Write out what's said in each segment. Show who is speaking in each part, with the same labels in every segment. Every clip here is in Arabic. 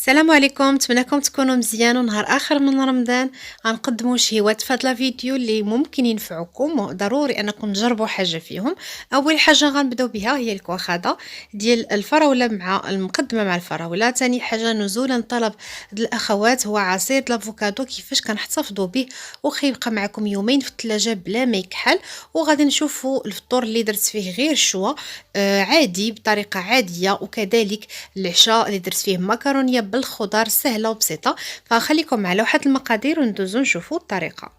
Speaker 1: السلام عليكم، نتمنىكم تكونوا مزيان ونهار اخر من رمضان. غنقدموا شهيوات في هذا الفيديو اللي ممكن ينفعوكم، وضروري انكم تجربوا حاجه فيهم. اول حاجه غنبداو بها هي الكواخاده ديال الفراوله مع المقدمه مع الفراوله. ثاني حاجه نزولا طلب الاخوات هو عصير الافوكادو، كيفاش كنحتفظوا به وخيبقى معكم يومين في الثلاجه بلا ما يكحل. وغادي نشوفوا الفطور اللي درت فيه غير شوى عادي بطريقه عاديه، وكذلك العشاء اللي درت فيه مكرونيه بالخضار سهله وبسيطه. فخليكم على لوحه المقادير وندوزو نشوفوا الطريقه.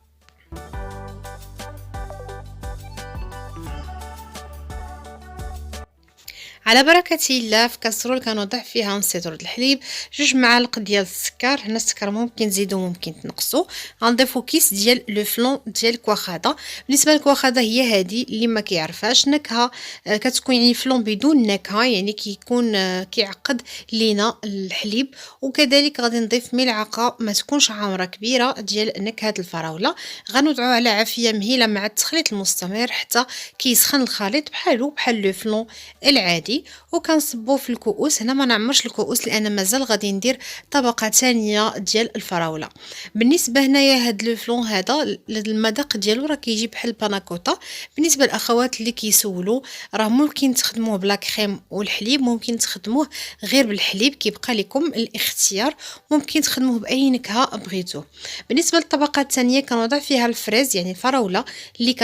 Speaker 1: على بركه الله، في كاسرول كنوضع فيها نص لتر الحليب، 2 معالق ديال السكر. هنا السكر ممكن تزيدوا ممكن تنقصوا. غنضيفوا كيس ديال لو فلون ديال الكواخاده. بالنسبه للكواخاده هي هذه اللي ما كيعرفهاش نكهه، كتكون يعني فلون بدون نكهه، يعني كيكون كيعقد لينا الحليب. وكذلك غادي نضيف ملعقه ما تكونش عامره كبيره ديال نكهه الفراوله. غنوضعوا على عافيه مهيله مع التخليط المستمر حتى كيسخن الخليط بحال لو فلون العادي. وكنصبوه في الكؤوس. هنا ما نعمرش الكؤوس لان مازال غادي ندير طبقه ثانيه ديال الفراوله. بالنسبه هنايا هاد لو فلون هذا المذاق ديالو راه كيجي بحال الباناكوتا. بالنسبه للاخوات اللي كيسولوا، راه ممكن تخدموه بلا كريم والحليب، ممكن تخدموه غير بالحليب، كيبقى لكم الاختيار. ممكن تخدموه باي نكهه بغيتوه. بالنسبه للطبقه الثانيه كنوضع فيها الفريز يعني الفراوله اللي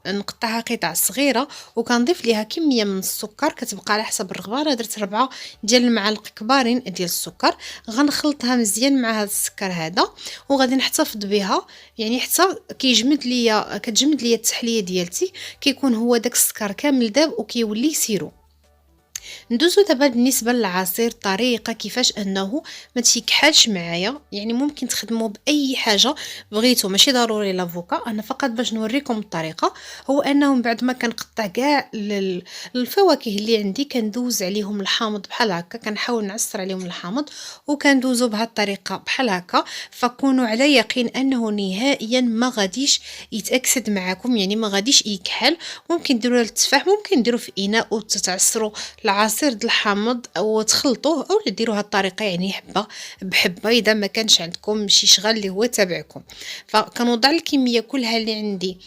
Speaker 1: نقطعها قطع صغيره، وكنضيف ليها كميه من السكر كتبقى على حسب الرغبه. انا درت 4 ديال المعالق كبارين ديال السكر. غنخلطها مزيان مع هذا السكر هذا، وغادي نحتفظ بها يعني حتى كتجمد ليا التحليه ديالتي، كيكون هو داك السكر كامل داب وكيولي سيرو. ندوزو دابا بالنسبه للعصير، طريقه كيفاش انه ما تيكحلش معايا. يعني ممكن تخدموا باي حاجه بغيتو، ماشي ضروري لافوكا. انا فقط باش نوريكم الطريقه، هو انه من بعد ما كنقطع كاع الفواكه اللي عندي كندوز عليهم الحامض بحال هكا، كنحاول نعصر عليهم الحامض وكندوزو بهذه الطريقه بحال هكا. فكونوا على يقين انه نهائيا ما غاديش يتاكسد معكم، يعني ما غاديش يكحل. ممكن ديروا التفاح، ممكن ديروا في اناء وتتعصروا العصير د الحامض او تخلطوه، او ديروا هاد الطريقه يعني حبه بحبه اذا ما كانش عندكم شي شغل اللي هو تابعكم. فكنوضع الكميه كلها اللي عندي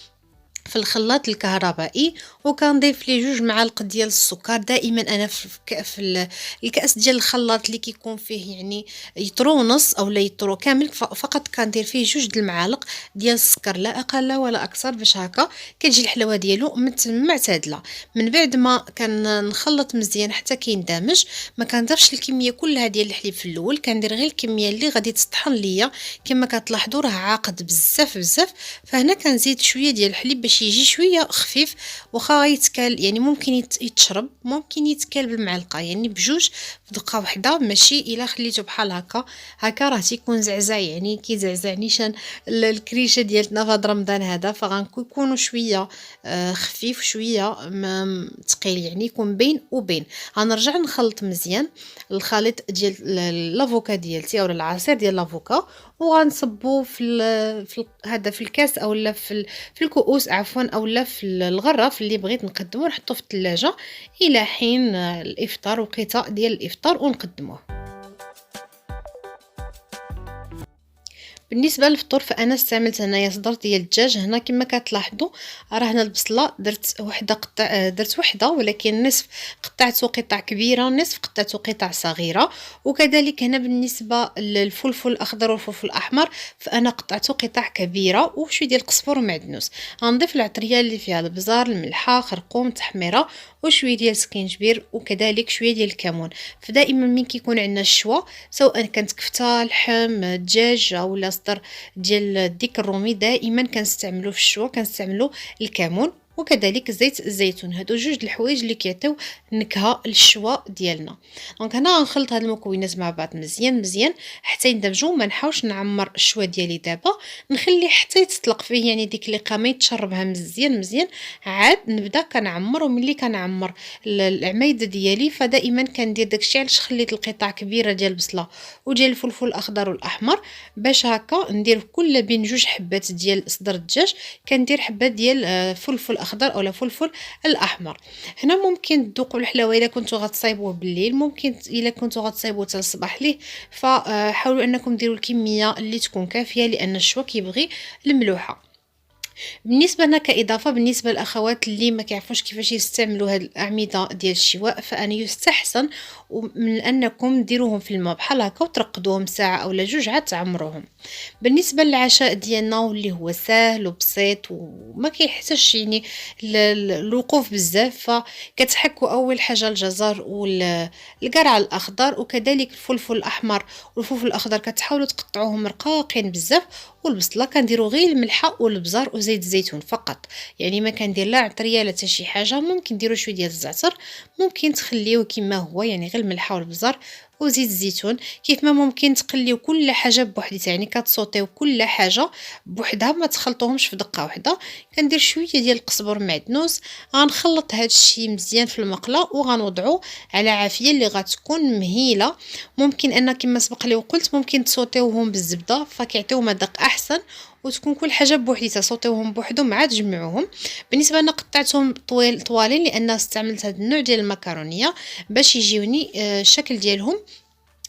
Speaker 1: في الخلاط الكهربائي، وكنضيف ليه 2 معالق ديال السكر. دائما انا في الكاس ديال الخلاط اللي كيكون فيه يعني يطرو نص او لا يطرو كامل، فقط كندير فيه 2 د المعالق ديال السكر، لا اقل ولا اكثر، باش هكا كتجي الحلاوه ديالو معتدله. من بعد ما كنخلط مزيان حتى كيندمج، ما كنضيفش الكميه كلها ديال الحليب في الاول، كندير غير الكميه اللي غادي تطحن ليا. كما كتلاحظوا راه عاقد بزاف بزاف، فهنا كنزيد شويه ديال الحليب باش يجي شويه خفيف. واخا يتكال يعني ممكن يتشرب، ممكن يتكال بالمعلقه يعني بجوج في دقه واحده، ماشي الا خليته بحال هكا راه تيكون زعزع، يعني كيزعزع نيشان الكريشه ديالنا في هذا رمضان هذا. فغنكونوا شويه خفيف شويه ثقيل، يعني يكون بين وبين. غنرجع نخلط مزيان الخليط ديال لافوكا ديالتي او العصير ديال لافوكا، وغنصبوه في الكاس او لا في الكؤوس عفوا، او لا في الغرف اللي بغيت نقدمه، نحطه في الثلاجه الى حين الافطار، وقيته ديال الافطار ونقدموه. بالنسبه للفطور فانا استعملت هنايا صدر ديال الدجاج. هنا كما كتلاحظوا راه هنا البصله درت وحده ولكن نصف قطعته قطع كبيره، نصف قطعته قطع صغيره. وكذلك هنا بالنسبه للفلفل الاخضر والفلفل الاحمر فانا قطعته قطع كبيره، وشويه ديال القزبر ومعدنوس. غنضيف العطريه اللي فيها البزار، الملحه، خرقوم، تحميره، وشويه ديال سكينجبير، وكذلك شويه ديال الكمون. فدائما من كيكون عندنا الشوا، سواء كانت كفته، لحم، دجاج ولا صدر ديال الديك الرومي، دائما كنستعملو في الشوا كنستعملو الكمون. وكذلك زيت الزيتون. هادو جوج الحوايج اللي كيعطيو نكهه للشوا ديالنا. دونك هنا غنخلط هاد المكونات مع بعض مزيان مزيان حتى يندمجوا. ما نحاولش نعمر الشوا ديالي دابا، نخليه حتى يتطلق فيه يعني ديك اللقامه يتشربها مزيان مزيان، عاد نبدا كنعمر. وملي كنعمر العمايده ديالي فدائما كندير داكشي علاش خليت القطع كبيره ديال البصله وديال الفلفل الاخضر والاحمر، باش هكا ندير كل بين جوج حبات ديال صدر الدجاج كندير حبه ديال فلفل اخضر اولا فلفل الاحمر. هنا ممكن تذوقوا الحلاوه الا كنتو غتصايبوه بالليل، ممكن الا كنتو غتصايبوه حتى الصباح ليه، فحاولوا انكم ديروا الكميه اللي تكون كافيه لان الشوا كيبغي الملوحه. بالنسبه لنا كاضافه بالنسبه للاخوات اللي ما كيعرفوش كيفاش يستعملوا هاد الاعمده ديال الشواء، فانا يستحسن من انكم ديروهم في الماء بحال هكا وترقدوهم ساعه اولا جوج عاد تعمروهم. بالنسبه للعشاء ديالنا واللي هو ساهل وبسيط وما كيحتاجش يعني الوقوف بزاف، فكتحكوا اول حاجه الجزر والقرع الاخضر وكذلك الفلفل الاحمر والفلفل الاخضر كتحاولوا تقطعوهم رقاقين بزاف، والبصله كنديروا غير الملحه والبزار وزيت الزيتون فقط. يعني ما كندير لا عطريه لا حتى شي حاجه. ممكن ديروا شويه ديال الزعتر، ممكن تخليوه كما هو يعني غير الملحه والبزار وزيت الزيتون. كيف ما ممكن تقليو كل حاجه بوحديتها، يعني كتصوتيو كل حاجه بوحدها ما تخلطوهمش في دقه واحده. كندير شويه ديال القزبر معدنوس، غنخلط هذا الشيء مزيان في المقله وغنوضعو على عافيه اللي غتكون مهيله. ممكن ان كما سبق لي وقلت ممكن تصوتيوهم بالزبده فكيعطيو مذاق احسن وتكون كل حاجه بوحديتها. صوتيوهم بوحدهم عاد جمعوهم. بالنسبه لنا قطعتهم طوالين لان استعملت هذا النوع ديال المكرونيه باش يجيوني الشكل ديالهم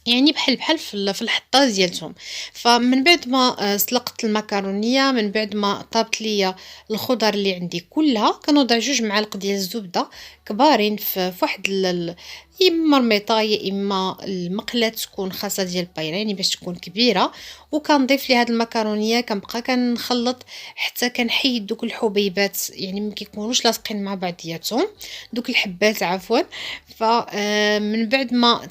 Speaker 1: يعني بحال في الحطه ديالتهم. فمن بعد ما سلقت المكرونيه، من بعد ما طابت ليا الخضر اللي عندي كلها، كنوضع جوج معالق ديال الزبده كبارين في واحد يا اما مرميطه يا اما المقله تكون خاصه ديال البايره يعني باش تكون كبيره، وكنضيف لي هاد المكرونيه كنبقى كنخلط حتى كنحيد دوك الحبيبات يعني ما كيكونوش لاصقين مع بعضياتهم، دوك الحبات عفوا. فمن بعد ما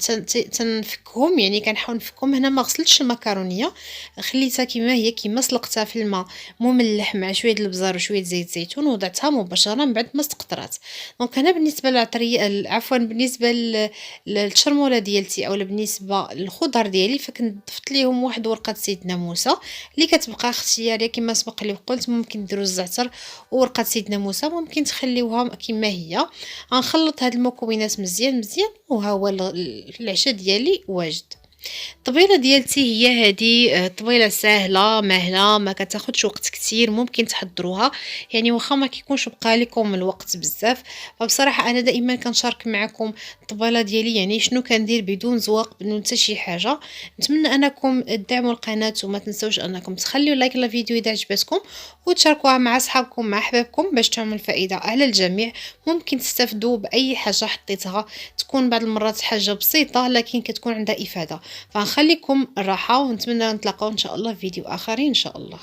Speaker 1: تنفكهم يعني كنحاول نفكهم. هنا ما غسلتش المكرونيه، خليتها كما هي كما سلقتها في الماء مملح مع شويه البزار وشويه زيت زيتون وضعتها مباشره من بعد ما استقطرات. دونك هنا بالنسبه للعطريه عفوا بالنسبه للشرموله ديالتي اولا بالنسبه للخضر ديالي فكنت ضفت ليهم واحد ورقه سيدنا موسى اللي كتبقى اختياريه كما سبق لي وقلت. ممكن ديروا الزعتر وورقه سيدنا موسى، ممكن تخليوها كما هي. غنخلط هاد المكونات مزيان مزيان وها هو العشاء ديالي واجد. الطبيله ديالتي هي هذه طبيله سهله مهله ما كتاخذش وقت كتير، ممكن تحضروها يعني واخا ما كيكونش بقى لكم الوقت بزاف. فبصراحه انا دائما كنشارك معكم الطبيله ديالي يعني شنو كندير بدون زواق بدون حتى شي حاجه. نتمنى انكم تدعموا القناه وما تنسوش انكم تخليوا لايك للفيديو اذا عجبتكم وتشاركوها مع اصحابكم مع احبابكم باش تعمل الفائده على الجميع. ممكن تستافدوا باي حاجه حطيتها، تكون بعض المرات حاجه بسيطه لكن كتكون عندها افاده. فنخليكم الراحه ونتمنى نتلاقاو ان شاء الله في فيديو اخر ان شاء الله.